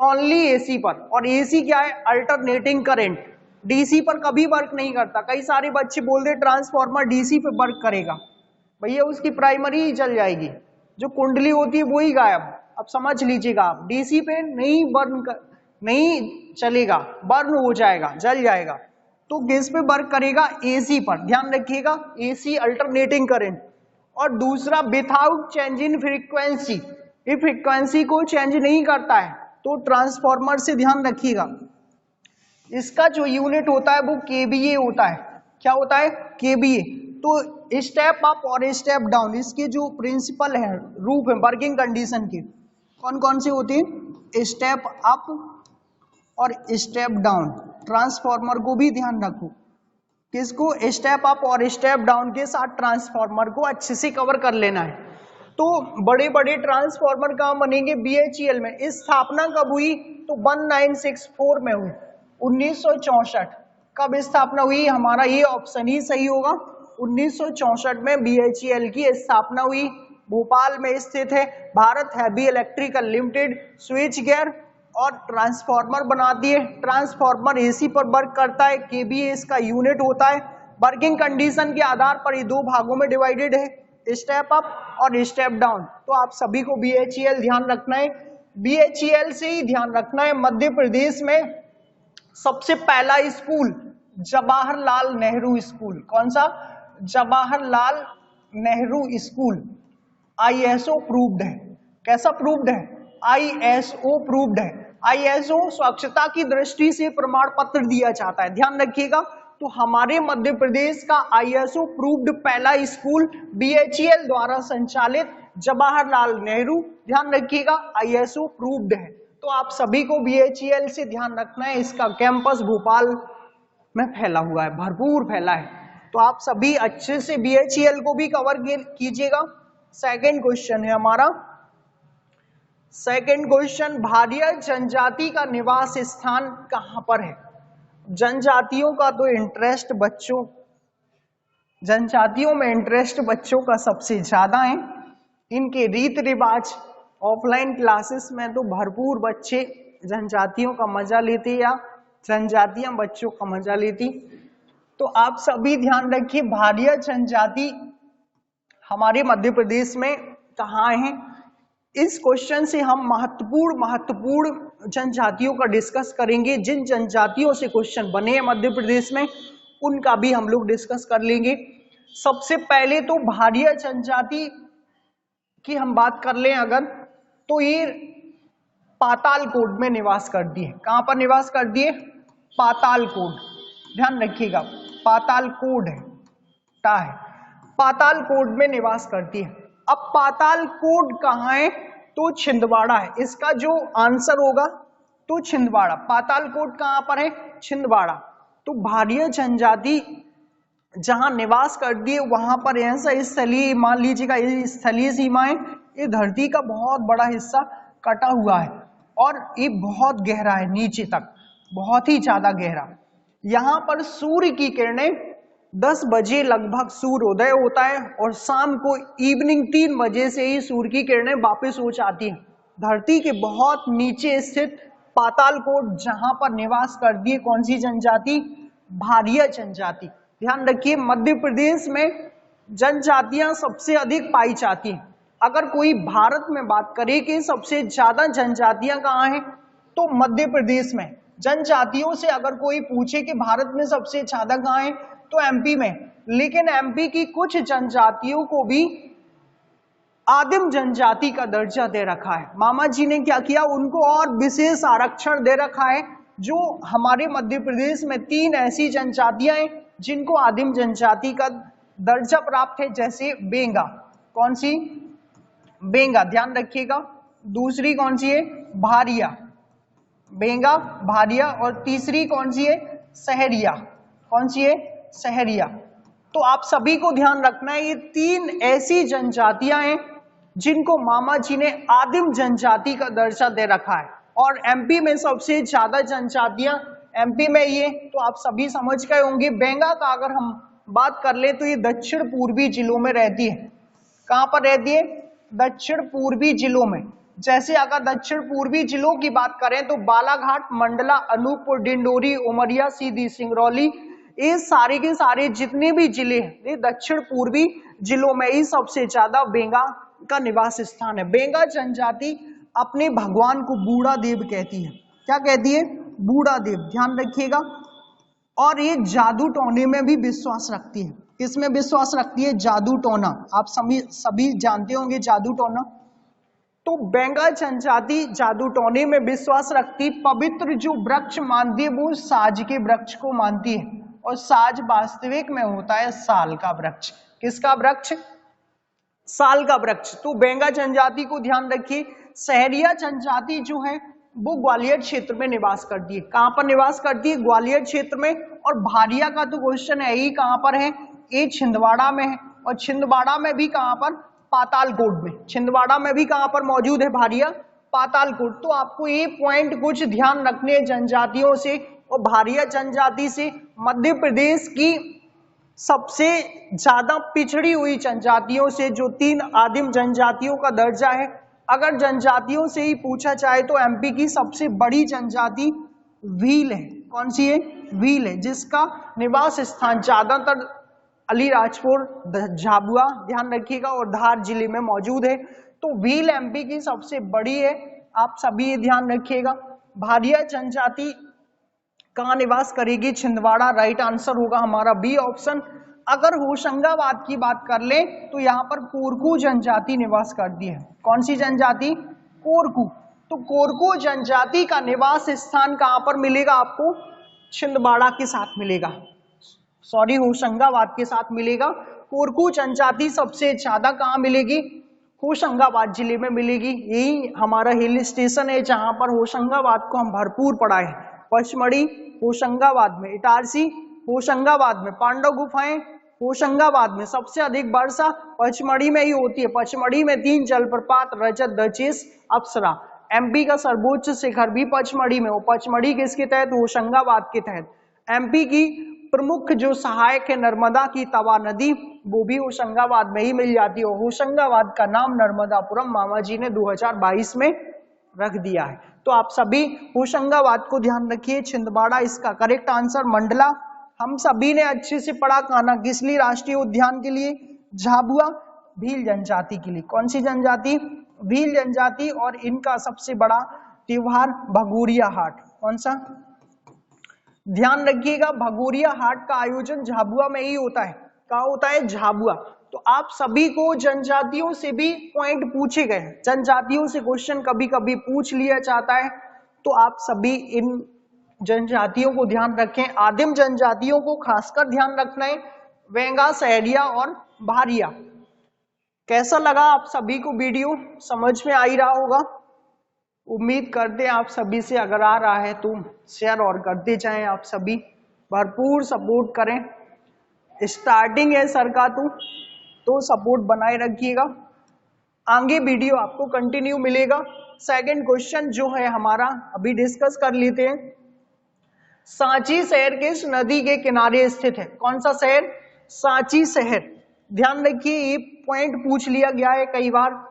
ओनली एसी पर। और एसी क्या है? Alternating current. डीसी पर कभी वर्क नहीं करता। कई सारे बच्चे बोल दे ट्रांसफॉर्मर डीसी पे वर्क करेगा, भैया उसकी प्राइमरी ही चल जाएगी, जो कुंडली होती है वो ही गायब। अब समझ लीजिएगा आप, डीसी पे नहीं चलेगा, बर्न हो जाएगा, जल जाएगा। तो किस पे वर्क करेगा? एसी पर। ध्यान रखिएगा, एसी अल्टरनेटिंग करंट। और दूसरा विथआउट चेंज इन फ्रीक्वेंसी, ये फ्रीक्वेंसी को चेंज नहीं करता है। तो ट्रांसफॉर्मर से ध्यान रखिएगा, इसका जो यूनिट होता है वो केवीए होता है। क्या होता है? केवीए। तो स्टेप अप और स्टेप डाउन, इसके जो प्रिंसिपल है, रूप है वर्किंग कंडीशन के, कौन कौन से होते हैं? स्टेप अप और स्टेप डाउन। ट्रांसफॉर्मर को भी ध्यान रखो, किसको? स्टेप अप और स्टेप डाउन के साथ ट्रांसफॉर्मर को अच्छे से कवर कर लेना है। तो बड़े बड़े ट्रांसफॉर्मर कहाँ बनेंगे? BHEL में। इस स्थापना कब हुई? तो 1964 में हुई, 1964। कब स्थापना हुई? हमारा ये ऑप्शन ही सही होगा, 1964 में BHEL की स्थापना हुई। भोपाल में स्थित है। Bharat heavy electrical limited switch gear और ट्रांसफॉर्मर बनाती है। ट्रांसफॉर्मर एसी पर वर्क करता है, केवीए इसका यूनिट होता है। वर्किंग कंडीशन के आधार पर ये दो भागों में डिवाइडेड है, स्टेप अप और स्टेप डाउन। तो आप सभी को BHEL ध्यान रखना है। BHEL से ही ध्यान रखना है, मध्य प्रदेश में सबसे पहला स्कूल जवाहरलाल नेहरू स्कूल। कौन सा? Jawaharlal Nehru school ISO proved है। कैसा प्रूव्ड है? ISO प्रूव्ड है। ISO स्वच्छता की दृष्टि से प्रमाण पत्र दिया जाता है, ध्यान रखिएगा। तो हमारे मध्य प्रदेश का ISO प्रूव्ड पहला स्कूल BHEL द्वारा संचालित जवाहरलाल नेहरू, ध्यान रखिएगा, ISO प्रूव्ड है। तो आप सभी को BHEL से ध्यान रखना है। इसका कैंपस भोपाल में फैला हुआ है, भरपूर फैला है। तो आप सभी अच्छे से BHEL को भी कवर कीजिएगा। सेकंड क्वेश्चन है हमारा। सेकंड क्वेश्चन, भारिया जनजाति का निवास स्थान कहां पर है? जनजातियों का तो इंटरेस्ट बच्चों, जनजातियों में इंटरेस्ट बच्चों का सबसे ज्यादा है। इनके रीत रिवाज ऑफलाइन क्लासेस में तो भरपूर बच्चे जनजातियों का मजा लेते या जनजातियां बच्चों का मजा लेती। तो आप सभी ध्यान रखिए, भारिया जनजाति हमारे मध्य प्रदेश में कहाँ है? इस क्वेश्चन से हम महत्वपूर्ण जनजातियों का डिस्कस करेंगे। जिन जनजातियों से क्वेश्चन बने हैं मध्य प्रदेश में, उनका भी हम लोग डिस्कस कर लेंगे। सबसे पहले तो भारिया जनजाति की हम बात कर लें अगर, तो ये पातालकोट में निवास करती है। कहां पर निवास करती है? पातालकोट। ध्यान रखिएगा, पातालकोट है, ता है, पातालकोट में निवास करती है। अब पातालकोट कहाँ है? तो छिंदवाड़ा है। इसका जो आंसर होगा तो छिंदवाड़ा। पातालकोट कहाँ पर है? छिंदवाड़ा। तो भारिया जनजाति जहां निवास करती है वहां पर ऐसा स्थलीय, मान लीजिएगा ये स्थलीय सीमा है, ये धरती का बहुत बड़ा हिस्सा कटा हुआ है और ये बहुत गहरा है, नीचे तक बहुत ही ज्यादा गहरा। यहाँ पर सूर्य की किरणें 10 बजे लगभग सूर्योदय होता है और शाम को इवनिंग 3 बजे से ही सूर्य की किरणें वापस हो जाती हैं। धरती के बहुत नीचे स्थित पातालकोट, जहां पर निवास करती है कौन सी जनजाति? भारिया जनजाति। ध्यान रखिए, मध्य प्रदेश में जनजातियां सबसे अधिक पाई जाती हैं। अगर कोई भारत में बात करे कि सबसे ज्यादा जनजातियां कहाँ हैं, तो मध्य प्रदेश में। जनजातियों से अगर कोई पूछे कि भारत में सबसे ज्यादा कहाँ है, तो MP में। लेकिन MP की कुछ जनजातियों को भी आदिम जनजाति का दर्जा दे रखा है। मामा जी ने क्या किया, उनको और विशेष आरक्षण दे रखा है। जो हमारे मध्य प्रदेश में 3 ऐसी जनजातियां हैं जिनको आदिम जनजाति का दर्जा प्राप्त है, जैसे बेंगा। कौन सी? बेंगा, ध्यान रखिएगा। दूसरी कौन सी है? भारिया। बेंगा, भारिया, और तीसरी कौन सी है? सहरिया। कौन सी है? सहरिया। तो आप सभी को ध्यान रखना है, ये 3 ऐसी जनजातियां हैं जिनको मामा जी ने आदिम जनजाति का दर्जा दे रखा है, और एमपी में सबसे ज्यादा जनजातियां एमपी में ही है। तो आप सभी समझ गए होंगे। बेंगा का अगर हम बात कर ले तो ये दक्षिण पूर्वी जिलों में रहती है। कहां पर रहती है? दक्षिण पूर्वी जिलों में। जैसे अगर दक्षिण पूर्वी जिलों की बात करें तो बालाघाट, मंडला, अनूपपुर, डिंडोरी, उमरिया, सीधी, सिंगरौली, ये सारे के सारे जितने भी जिले हैं ये दक्षिण पूर्वी जिलों में ही सबसे ज्यादा बेंगा का निवास स्थान है। बेंगा जनजाति अपने भगवान को बूढ़ा देव कहती है। क्या कहती है? बूढ़ा देव, ध्यान रखिएगा। और ये जादू टोने में भी विश्वास रखती है। किसमें विश्वास रखती है? जादू टोना। आप सभी जानते होंगे जादू टोना। तो बेंगा जनजाति जादू टोने में विश्वास रखती। पवित्र जो वृक्ष मानती है वो साज के वृक्ष को मानती है, और साज वास्तविक में होता है साल का वृक्ष। किसका वृक्ष? साल का वृक्ष। तो बेंगा जनजाति को ध्यान रखिए। सहरिया जनजाति जो है वो ग्वालियर क्षेत्र में निवास करती है। कहां पर निवास करती है? ग्वालियर क्षेत्र में। और भारिया का तो क्वेश्चन है ही, कहां पर है? ये छिंदवाड़ा में है। और छिंदवाड़ा में भी कहां पर? पातालकोट में। छिंदवाड़ा में भी कहां पर मौजूद है भारिया? पातालकोट। तो आपको ये पॉइंट कुछ ध्यान रखने जनजातियों से। और भारिया जनजाति से मध्य प्रदेश की सबसे ज्यादा पिछड़ी हुई जनजातियों से जो 3 आदिम जनजातियों का दर्जा है। अगर जनजातियों से ही पूछा जाए तो एमपी की सबसे बड़ी जनजाति भील है। कौन सी है? भील है, जिसका निवास स्थान ज्यादातर अलीराजपुर, झाबुआ, ध्यान रखिएगा, और धार जिले में मौजूद है। तो भील एमपी की सबसे बड़ी है, आप सभी ये ध्यान रखिएगा। भारिया जनजाति कहाँ निवास करेगी? छिंदवाड़ा। राइट आंसर होगा हमारा बी ऑप्शन। अगर होशंगाबाद की बात कर ले तो यहाँ पर कोरकू जनजाति निवास करती है। कौन सी जनजाति? कोरकू। तो कोरकू जनजाति का निवास स्थान कहाँ पर मिलेगा आपको? छिंदवाड़ा के साथ मिलेगा, सॉरी होशंगाबाद के साथ मिलेगा। कोरकू जनजाति सबसे ज्यादा कहाँ मिलेगी? होशंगाबाद जिले में मिलेगी। यही हमारा हिल स्टेशन है जहां पर होशंगाबाद को हम भरपूर पढ़ाए हैं। पचमढ़ी होशंगाबाद में, इटारसी होशंगाबाद में, पांडव गुफाएं होशंगाबाद में। सबसे अधिक वर्षा पचमढ़ी में ही होती है। पचमढ़ी में 3 जलप्रपात, रजत, दचेस, अप्सरा। एमपी का सर्वोच्च शिखर भी पचमढ़ी में हो। पचमढ़ी किसके तहत? होशंगाबाद के तहत। एमपी की प्रमुख जो सहायक है नर्मदा की तवा नदी, वो भी होशंगाबाद में ही मिल जाती है। होशंगाबाद का नाम नर्मदापुरम मामा जी ने 2022 में रख दिया है। तो आप सभी होशंगाबाद को ध्यान रखिए। छिंदवाड़ा इसका करेक्ट आंसर। मंडला हम सभी ने अच्छे से पढ़ा। कान्हा किसली राष्ट्रीय उद्यान के लिए? झाबुआ भील जनजाति के लिए। कौन सी जनजाति? भील जनजाति। और इनका सबसे बड़ा त्योहार भगोरिया हाट। कौन सा? ध्यान रखिएगा, भगोरिया हाट का आयोजन झाबुआ में ही होता है। कहाँ होता है? झाबुआ। तो आप सभी को जनजातियों से भी पॉइंट पूछे गए हैं। जनजातियों से क्वेश्चन कभी कभी पूछ लिया जाता है, तो आप सभी इन जनजातियों को ध्यान रखें। आदिम जनजातियों को खासकर ध्यान रखना है, वेंगा, सहरिया और भारिया। कैसा लगा आप सभी को वीडियो? समझ में आ ही रहा होगा। उम्मीद करते हैं आप सभी से, अगर आ रहा है तो शेयर और करते जाएं। आप सभी भरपूर सपोर्ट करें। स्टार्टिंग है सर का तो सपोर्ट बनाए रखिएगा। आगे वीडियो आपको कंटिन्यू मिलेगा। सेकंड क्वेश्चन जो है हमारा अभी डिस्कस कर लेते हैं। सांची शहर किस नदी के किनारे स्थित है? कौन सा शहर? सांची शहर। ध्यान रखिए, ये पॉइंट पूछ लिया गया है कई बार।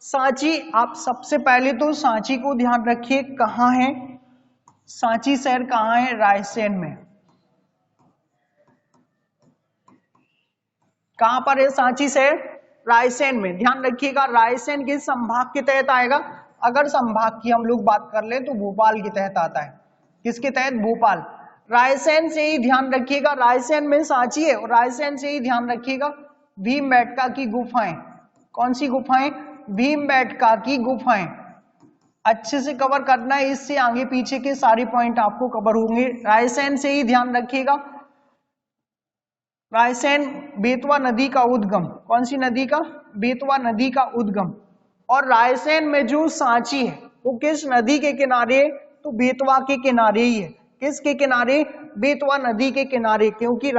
सांची, आप सबसे पहले तो सांची को ध्यान रखिए कहाँ है। सांची शहर कहाँ है? रायसेन में। कहां पर है सांची शहर? रायसेन में। ध्यान रखिएगा, रायसेन किस संभाग के तहत आएगा? अगर संभाग की हम लोग बात कर ले तो भोपाल के तहत आता है। किसके तहत? भोपाल। रायसेन से ही ध्यान रखिएगा, रायसेन में सांची है। और रायसेन से ही ध्यान रखिएगा भीमबेटका की गुफाएं। कौन सी गुफाएं? भीमबेटका की गुफाएं। अच्छे से कवर करना है, इससे आगे पीछे के सारे पॉइंट आपको कवर होंगे। रायसेन से ही ध्यान रखिएगा। रायसेन बेतवा नदी का उद्गम। कौन सी नदी का? बेतवा नदी का उद्गम। और रायसेन में जो सांची है वो किस नदी के किनारे? तो बेतवा के किनारे ही है। किसके किनारे? बेतवा नदी के किनारे, क्योंकि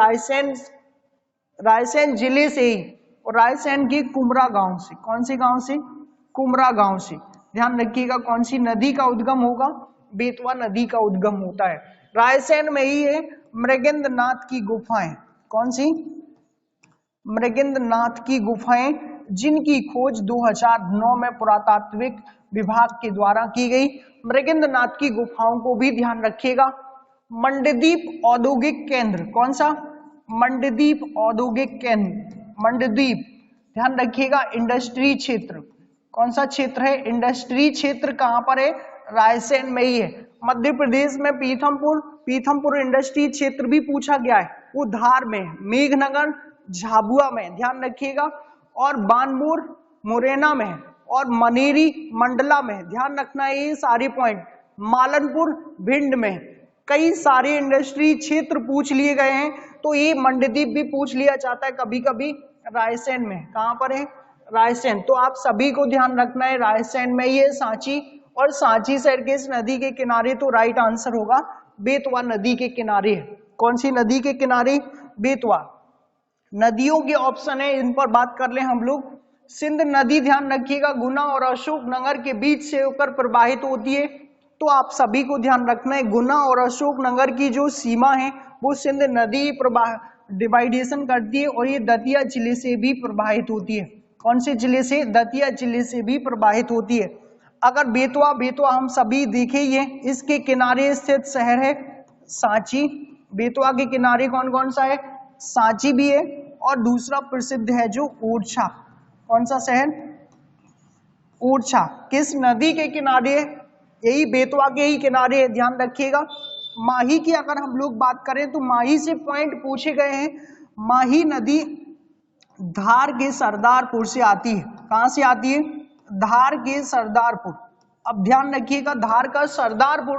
रायसेन जिले से ही, और रायसेन के कुमरा गांव से। कौन से गांव से? कुमरा गांव से। ध्यान रखिएगा कौन सी नदी का उद्गम होगा? बेतवा नदी का उद्गम होता है। रायसेन में ही है मृगेंद्रनाथ की गुफाएं। कौन सी? मृगेंद्रनाथ की गुफाएं, जिनकी खोज 2009 में पुरातात्विक विभाग के द्वारा की गई। मृगेंद्रनाथ की गुफाओं को भी ध्यान रखिएगा। मंडदीप औद्योगिक केंद्र, कौन सा? मंडदीप औद्योगिक केंद्र, मंडदीप, ध्यान रखिएगा इंडस्ट्री क्षेत्र। कौन सा क्षेत्र है? इंडस्ट्री क्षेत्र। कहां पर है? रायसेन में ही है। मध्य प्रदेश में पीथमपुर इंडस्ट्री क्षेत्र भी पूछा गया है, वो धार में है। मेघनगर झाबुआ में, ध्यान रखिएगा, और बानमूर मुरैना में, और मनेरी मंडला में, ध्यान रखना है ये सारे पॉइंट। मालनपुर भिंड में, कई सारे इंडस्ट्री क्षेत्र पूछ लिए गए हैं, तो ये मंडदीप भी पूछ लिया जाता है कभी कभी रायसेन में। कहां पर है? रायसेन। तो आप सभी को ध्यान रखना है रायसेन में ये सांची, और सांची शहर किस नदी के किनारे? तो राइट आंसर होगा बेतवा नदी के किनारे। कौन सी नदी के किनारे? बेतवा। नदियों के ऑप्शन है, इन पर बात कर ले हम लोग। सिंध नदी, ध्यान रखिएगा, गुना और अशोकनगर के बीच से होकर प्रवाहित होती है। तो आप सभी को ध्यान रखना है गुना और अशोकनगर की जो सीमा है वो सिंध नदी डिवाइडेशन करती है, और ये दतिया जिले से भी प्रवाहित होती है। कौन से जिले से? दतिया जिले से भी प्रवाहित होती है। अगर बेतवा हम सभी देखें, ये इसके किनारे स्थित शहर है सांची। बेतवा के किनारे कौन कौन सा है? सांची भी है, और दूसरा प्रसिद्ध है जो ओरछा। कौन सा शहर? ओरछा। किस नदी के किनारे है? यही बेतवा के ही किनारे है, ध्यान रखिएगा। माही की अगर हम लोग बात करें तो माही से पॉइंट पूछे गए हैं। माही नदी धार के सरदारपुर से आती है। कहां से आती है? धार के सरदारपुर। अब ध्यान रखिएगा धार का सरदारपुर,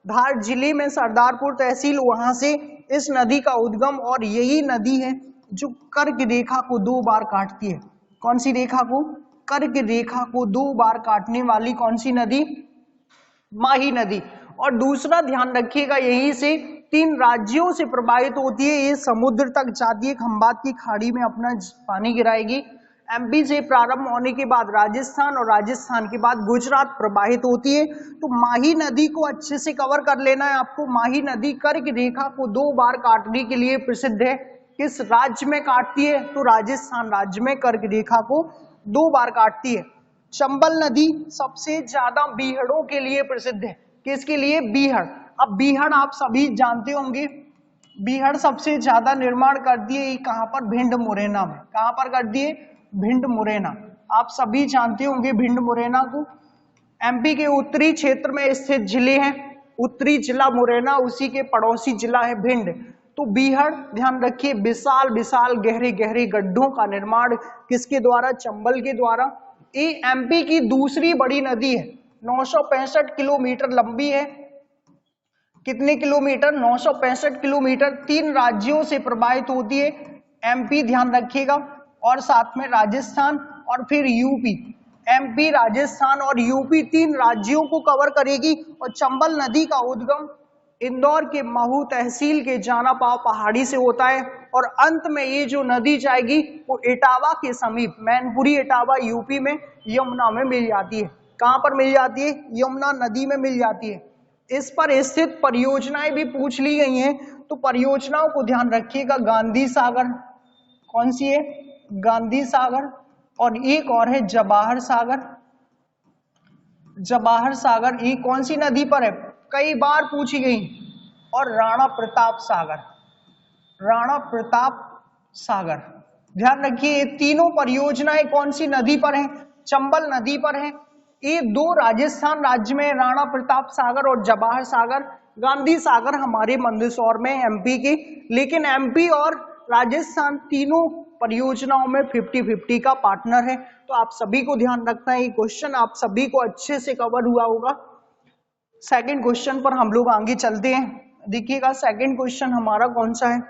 धार जिले में सरदारपुर तहसील, वहां से इस नदी का उद्गम, और यही नदी है जो कर्क रेखा को 2 बार काटती है। कौन सी रेखा को? कर्क रेखा को 2 बार काटने वाली कौन सी नदी? माही नदी। और दूसरा ध्यान रखिएगा यहीं से 3 राज्यों से प्रवाहित होती है, ये समुद्र तक जाती है, खंबात की खाड़ी में अपना पानी गिराएगी। एमपी से प्रारंभ होने के बाद राजस्थान, और राजस्थान के बाद गुजरात प्रवाहित होती है। तो माही नदी को अच्छे से कवर कर लेना है आपको। माही नदी कर्क रेखा को 2 बार काटने के लिए प्रसिद्ध है। किस राज्य में काटती है? तो राजस्थान राज्य में कर्क रेखा को 2 बार काटती है। चंबल नदी सबसे ज्यादा बीहड़ों के लिए प्रसिद्ध है। किसके लिए? बीहड़। अब बीहड़ आप सभी जानते होंगे, बीहड़ सबसे ज्यादा निर्माण करती है कहां पर? भिंड मुरैना में। कहां पर करती है? भिंड मुरैना। आप सभी जानते होंगे भिंड मुरैना को। एमपी के उत्तरी क्षेत्र में स्थित जिले हैं, उत्तरी जिला मुरैना, उसी के पड़ोसी जिला है भिंड। तो बीहड़, ध्यान रखिए, विशाल विशाल गहरे गहरे गड्ढों का निर्माण किसके द्वारा? चंबल के द्वारा। ये एमपी की दूसरी बड़ी नदी है, 965 किलोमीटर लंबी है। कितने किलोमीटर? 965 किलोमीटर। 3 राज्यों से प्रवाहित होती है। एमपी, ध्यान रखिएगा, और साथ में राजस्थान, और फिर यूपी। एमपी, राजस्थान और यूपी 3 राज्यों को कवर करेगी। और चंबल नदी का उद्गम इंदौर के महू तहसील के जानापाव पहाड़ी से होता है, और अंत में ये जो नदी जाएगी वो इटावा के समीप, मैनपुरी इटावा यूपी में, यमुना में मिल जाती है। कहां पर मिल जाती है? यमुना नदी में मिल जाती है। इस पर स्थित परियोजनाएं भी पूछ ली गई हैं, तो परियोजनाओं को ध्यान रखिएगा। गांधी सागर, कौन सी है? गांधी सागर, और एक और है जवाहर सागर। जवाहर सागर ये कौन सी नदी पर है? कई बार पूछी गई। और राणा प्रताप सागर, राणा प्रताप सागर, ध्यान रखिए ये तीनों परियोजनाएं कौन सी नदी पर हैं? चंबल नदी पर है। ये 2 राजस्थान राज्य में, राणा प्रताप सागर और जवाहर सागर। गांधी सागर हमारे मंदसौर में, एमपी की। लेकिन एमपी और राजस्थान तीनों परियोजनाओं में 50-50 का पार्टनर है। तो आप सभी को ध्यान रखना है, ये क्वेश्चन आप सभी को अच्छे से कवर हुआ होगा। सेकंड क्वेश्चन पर हम लोग आगे चलते हैं। देखिएगा सेकंड क्वेश्चन हमारा कौन सा है?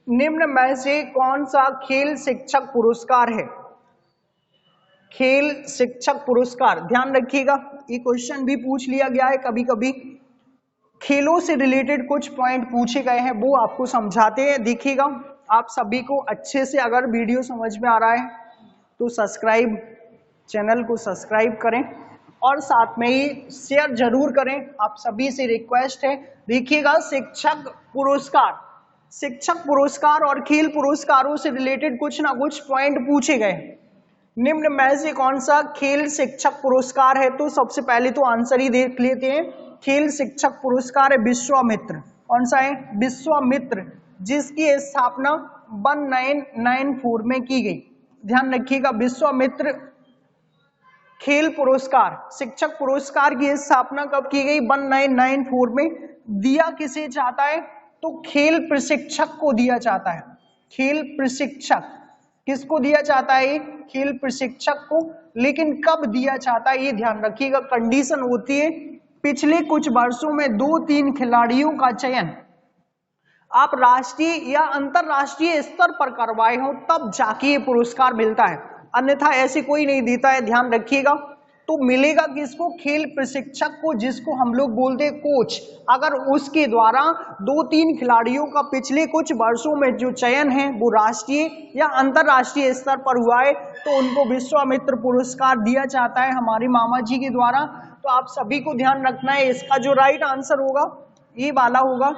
निम्न में से कौन सा खेल शिक्षक पुरस्कार है? खेल शिक्षक पुरस्कार, ध्यान रखिएगा ये क्वेश्चन भी पूछ लिया गया है कभी कभी। खेलों से रिलेटेड कुछ पॉइंट पूछे गए हैं वो आपको समझाते हैं, देखिएगा आप सभी को अच्छे से। अगर वीडियो समझ में आ रहा है तो सब्सक्राइब, चैनल को सब्सक्राइब करें और साथ में ही शेयर जरूर करें, आप सभी से रिक्वेस्ट है। देखिएगा शिक्षक पुरस्कार, शिक्षक पुरस्कार और खेल पुरस्कारों से रिलेटेड कुछ ना कुछ पॉइंट पूछे गए। निम्न में से कौन सा खेल शिक्षक पुरस्कार है? तो सबसे पहले तो आंसर ही देख लेते हैं। खेल शिक्षक पुरस्कार है विश्वामित्र। कौन सा है? विश्वामित्र, जिसकी स्थापना 1994 में की गई। ध्यान रखिएगा विश्वामित्र खेल पुरस्कार, शिक्षक पुरस्कार की स्थापना कब की गई? 1994 में। दिया किसे जाता है? तो खेल प्रशिक्षक को दिया जाता है। खेल प्रशिक्षक किसको दिया जाता है? खेल प्रशिक्षक को। लेकिन कब दिया जाता है ये ध्यान रखिएगा। कंडीशन होती है पिछले कुछ वर्षों में 2-3 खिलाड़ियों का चयन आप राष्ट्रीय या अंतरराष्ट्रीय स्तर पर करवाए हो तब जाके ये पुरस्कार मिलता है, अन्यथा ऐसे कोई नहीं देता है, ध्यान रखिएगा। तो मिलेगा किसको? खेल प्रशिक्षक को, जिसको हम लोग बोलते हैं कोच। अगर उसके द्वारा 2-3 खिलाड़ियों का पिछले कुछ वर्षों में जो चयन है वो राष्ट्रीय या अंतरराष्ट्रीय स्तर पर हुआ है तो उनको विश्वामित्र पुरस्कार दिया जाता है हमारे मामा जी के द्वारा। तो आप सभी को ध्यान रखना है, इसका जो राइट आंसर होगा ये वाला होगा।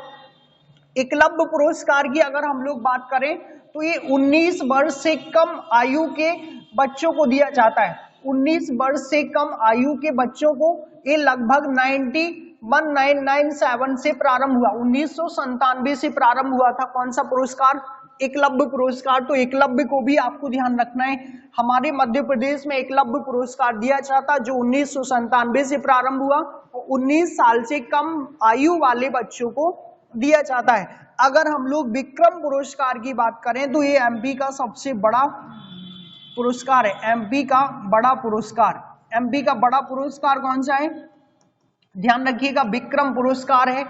एकलव्य पुरस्कार की अगर हम लोग बात करें तो ये 19 वर्ष से कम आयु के बच्चों को दिया जाता है। 19 वर्ष से कम आयु के बच्चों को ये लगभग 1997 से प्रारंभ हुआ, 1997 से प्रारंभ हुआ था। कौन सा पुरस्कार? एकलव्य पुरस्कार। तो एकलव्य को भी आपको ध्यान रखना है। हमारे मध्य प्रदेश में एकलव्य पुरस्कार दिया जाता जो 1997 से प्रारंभ हुआ, 19 साल से कम आयु वाले बच्चों को दिया जाता है। अगर हम लोग विक्रम पुरस्कार की बात करें तो ये एमपी का सबसे बड़ा पुरस्कार है। एमपी का बड़ा पुरस्कार, एमपी का बड़ा पुरस्कार कौन सा है? ध्यान रखिएगा विक्रम पुरस्कार है।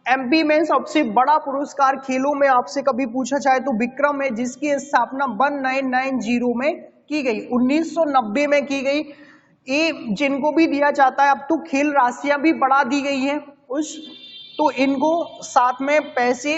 एमपी में सबसे बड़ा पुरस्कार खेलों में आपसे कभी पूछा जाए तो विक्रम है, जिसकी स्थापना 1990 में की गई, 1990 में की गई। ये जिनको भी दिया जाता है, अब तो खेल राशियां भी बढ़ा दी गई है उस, तो इनको साथ में पैसे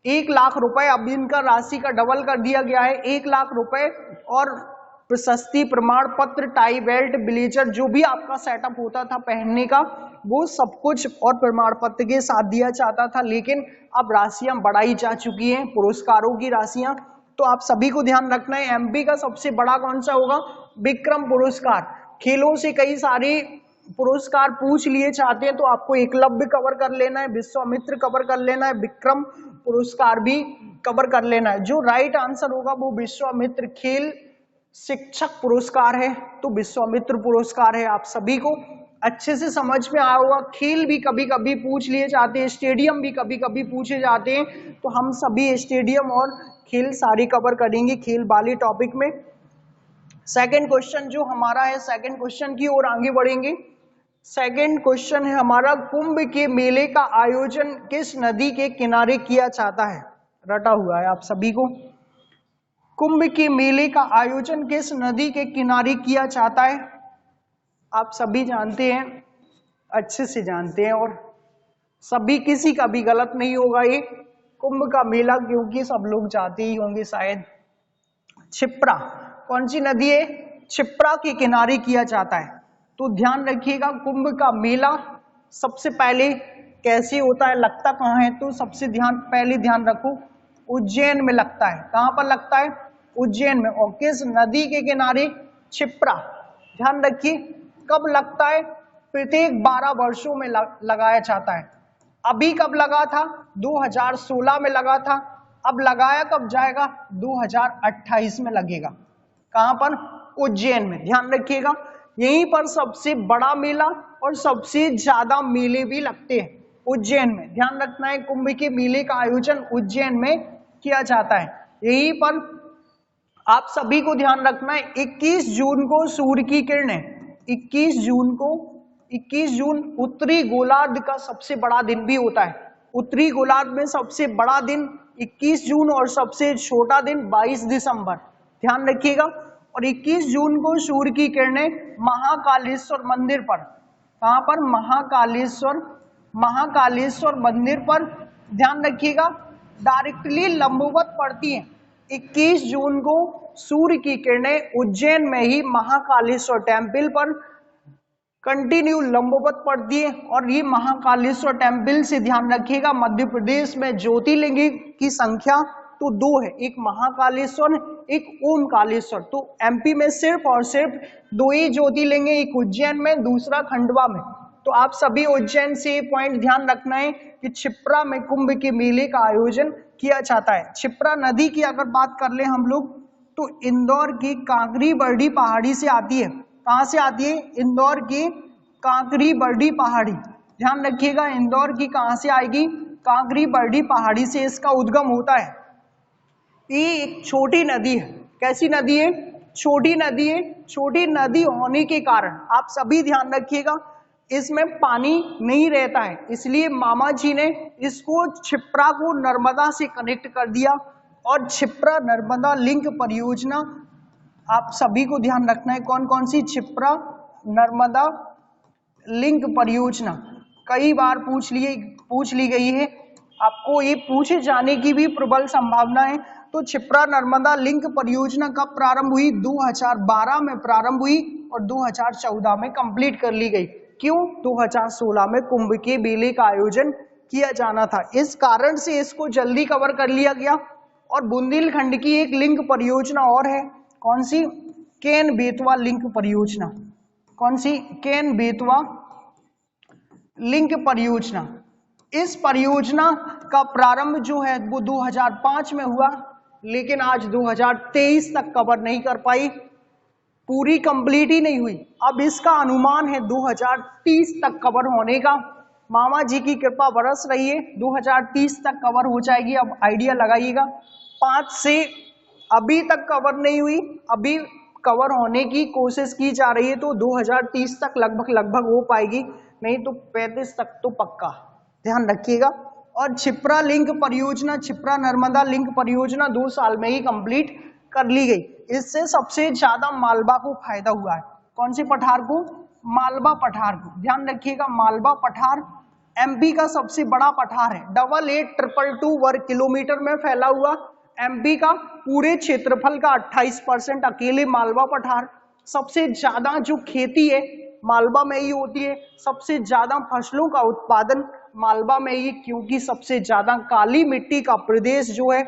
1 लाख रुपए, अब इनका राशि का डबल कर दिया गया है, 1 लाख रुपए और प्रशस्ति प्रमाण पत्र, टाई बेल्ट, ब्लेजर, जो भी आपका सेटअप होता था पहनने का वो सब कुछ और प्रमाण पत्र के साथ दिया जाता था। लेकिन अब राशियां बढ़ाई जा चुकी हैं, पुरस्कारों की राशियां। तो आप सभी को ध्यान रखना है एमपी का सबसे बड़ा कौन सा होगा? विक्रम पुरस्कार। खेलों से कई सारे पुरस्कार पूछ लिए जाते हैं तो आपको एकलव्य कवर कर लेना है, विश्वामित्र कवर कर लेना है, विक्रम पुरस्कार भी कवर कर लेना है। जो राइट आंसर होगा वो विश्वामित्र खेल शिक्षक पुरस्कार है, तो विश्वामित्र पुरस्कार है। आप सभी को अच्छे से समझ में आया होगा। खेल भी कभी कभी पूछ लिए जाते हैं, स्टेडियम भी कभी कभी पूछे जाते हैं, तो हम सभी स्टेडियम और खेल सारे कवर करेंगे खेल वाले टॉपिक में। सेकंड क्वेश्चन जो हमारा है, सेकंड क्वेश्चन की ओर आगे बढ़ेंगे। सेकंड क्वेश्चन है हमारा, कुंभ के मेले का आयोजन किस नदी के किनारे किया जाता है? रटा हुआ है आप सभी को। कुंभ के मेले का आयोजन किस नदी के किनारे किया जाता है? आप सभी जानते हैं, अच्छे से जानते हैं, और सभी किसी का भी गलत नहीं होगा ये कुंभ का मेला, क्योंकि सब लोग जाते ही होंगे शायद। क्षिप्रा, कौन सी नदी है? क्षिप्रा के किनारे किया जाता है। तो ध्यान रखिएगा कुंभ का मेला सबसे पहले कैसे होता है, लगता कहाँ है? तो सबसे पहले ध्यान रखो उज्जैन में लगता है। कहाँ पर लगता है? उज्जैन में। और किस नदी के किनारे? क्षिप्रा। ध्यान रखिए कब लगता है? प्रत्येक 12 वर्षों में लगाया जाता है। अभी कब लगा था? 2016 में लगा था। अब लगाया कब जाएगा? 2028 में लगेगा। कहां पर? उज्जैन में। ध्यान रखिएगा यहीं पर सबसे बड़ा मेला और सबसे ज्यादा मेले भी लगते हैं उज्जैन में। ध्यान रखना है कुंभ के मेले का आयोजन उज्जैन में किया जाता है। यहीं पर आप सभी को ध्यान रखना है 21 जून को सूर्य की किरणें, 21 जून उत्तरी गोलार्ध का सबसे बड़ा दिन भी होता है। उत्तरी गोलार्ध में सबसे बड़ा दिन 21 जून और सबसे छोटा दिन 22 दिसंबर। ध्यान रखिएगा। और 21 जून को सूर्य की किरणें महाकालेश्वर मंदिर पर, कहां पर, महाकालेश्वर मंदिर पर, ध्यान रखिएगा, डायरेक्टली लंबवत पड़ती हैं। 21 जून को सूर्य की किरणें उज्जैन में ही महाकालेश्वर टेम्पल पर कंटिन्यू लंबवत पड़ती है। और ये महाकालेश्वर टेम्पल से ध्यान रखिएगा, मध्य प्रदेश में ज्योतिर्लिंग की संख्या तो 2 है, एक महाकालेश्वर, एक ओमकालेश्वर। तो एमपी में सिर्फ और सिर्फ 2 ही ज्योतिर्लिंग है, एक उज्जैन में, दूसरा खंडवा में। तो आप सभी उज्जैन से पॉइंट ध्यान रखना है कि क्षिप्रा में कुंभ के मेले का आयोजन किया जाता है। क्षिप्रा नदी की अगर बात कर ले हम लोग तो इंदौर की कांकरी बरडी पहाड़ी से आती है। कहां से आती है? इंदौर की कांकरी बरडी पहाड़ी, ध्यान रखिएगा, इंदौर की कहां से आएगी? कांकरी बरडी पहाड़ी से इसका उद्गम होता है। ये एक छोटी नदी है। कैसी नदी है? छोटी नदी है। छोटी नदी होने के कारण आप सभी ध्यान रखिएगा, इसमें पानी नहीं रहता है, इसलिए मामा जी ने इसको क्षिप्रा को नर्मदा से कनेक्ट कर दिया। और क्षिप्रा नर्मदा लिंक परियोजना आप सभी को ध्यान रखना है, कौन कौन सी? क्षिप्रा नर्मदा लिंक परियोजना कई बार पूछ ली गई है, आपको ये पूछे जाने की भी प्रबल संभावना है। तो क्षिप्रा नर्मदा लिंक परियोजना कब प्रारंभ हुई? 2012 में प्रारंभ हुई और 2014 में कंप्लीट कर ली गई। क्यों? 2016 में कुंभ के मेले का आयोजन किया जाना था, इस कारण से इसको जल्दी कवर कर लिया गया। और बुंदेलखंड की एक लिंक परियोजना और है, कौन सी? केन बेतवा लिंक परियोजना। कौन सी? केन बेतवा लिंक परियोजना। इस परियोजना का प्रारंभ जो है वो 2005 में हुआ, लेकिन आज 2023 तक कवर नहीं कर पाई, पूरी कंप्लीट ही नहीं हुई। अब इसका अनुमान है 2030 तक कवर होने का। मामा जी की कृपा बरस रही है, 2030 तक कवर हो जाएगी। अब आइडिया लगाइएगा, 5 से अभी तक कवर नहीं हुई, अभी कवर होने की कोशिश की जा रही है, तो 2030 तक लगभग हो पाएगी, नहीं तो 35 तक तो पक्का, ध्यान रखिएगा। और क्षिप्रा लिंक परियोजना, क्षिप्रा नर्मदा लिंक परियोजना 2 साल में ही कंप्लीट कर ली गई। इससे सबसे ज्यादा मालवा को फायदा हुआ है। कौन से पठार को? मालवा पठार को, ध्यान रखिएगा। मालवा पठार एमपी का सबसे बड़ा पठार है, 88,222 वर्ग किलोमीटर में फैला हुआ एमपी का पूरे क्षेत्रफल का 28% अकेले मालवा पठार। सबसे ज्यादा जो खेती है मालवा में ही होती है, सबसे ज्यादा फसलों का उत्पादन मालवा में ही, क्योंकि सबसे ज्यादा काली मिट्टी का प्रदेश जो है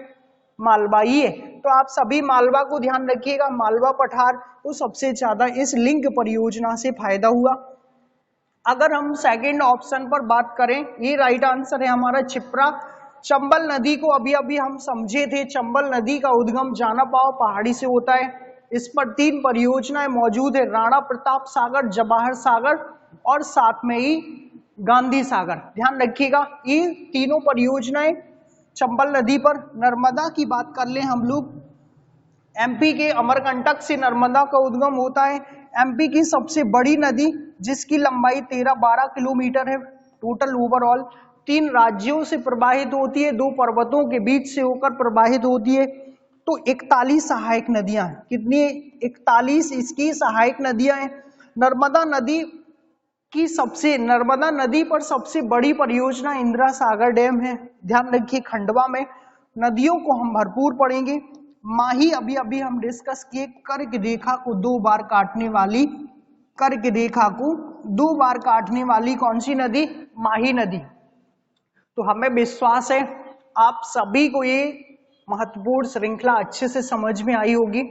मालवा ही है। तो आप सभी मालवा को ध्यान रखिएगा, मालवा पठार को सबसे ज्यादा इस लिंक परियोजना से फायदा हुआ। अगर हम सेकंड ऑप्शन पर बात करें, ये राइट आंसर है हमारा क्षिप्रा। चंबल नदी को अभी हम समझे थे, चंबल नदी का उद्गम जानापाव पहाड़ी से होता है। इस पर 3 परियोजनाएं मौजूद है, राणा प्रताप सागर, जवाहर सागर और साथ में ही गांधी सागर। ध्यान रखिएगा, ये तीनों परियोजनाएं चंबल नदी पर। नर्मदा की बात कर ले हम लोग, एमपी के अमरकंटक से नर्मदा का उद्गम होता है। एमपी की सबसे बड़ी नदी जिसकी लंबाई 13-12 किलोमीटर है टोटल ओवरऑल, 3 राज्यों से प्रवाहित होती है, 2 पर्वतों के बीच से होकर प्रवाहित होती है। तो 41 सहायक नदियां हैं। कितनी? 41 इसकी सहायक नदियां हैं। नर्मदा नदी पर सबसे बड़ी परियोजना इंदिरा सागर डैम है। ध्यान रखिए, खंडवा में नदियों को हम भरपूर पढ़ेंगे। माही अभी हम डिस्कस किए, कर्क रेखा को 2 बार काटने वाली कौन सी नदी? माही नदी। तो हमें विश्वास है आप सभी को ये महत्वपूर्ण श्रृंखला अच्छे से समझ में आई होगी।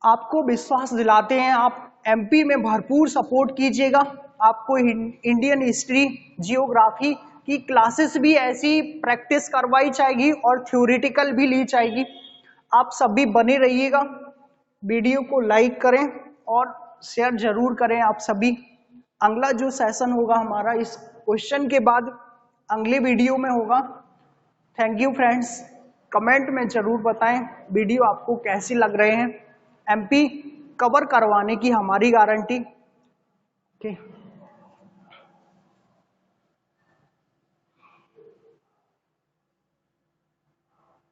आपको विश्वास दिलाते हैं, आप एमपी में भरपूर सपोर्ट कीजिएगा। आपको इंडियन हिस्ट्री, जियोग्राफी की क्लासेस भी ऐसी प्रैक्टिस करवाई जाएगी और थ्योरेटिकल भी ली जाएगी। आप सभी बने रहिएगा, वीडियो को लाइक करें और शेयर जरूर करें आप सभी। अगला जो सेशन होगा हमारा इस क्वेश्चन के बाद अगले वीडियो में होगा। थैंक यू फ्रेंड्स, कमेंट में जरूर बताएं वीडियो आपको कैसी लग रहे हैं। एमपी कवर करवाने की हमारी गारंटी। ओके।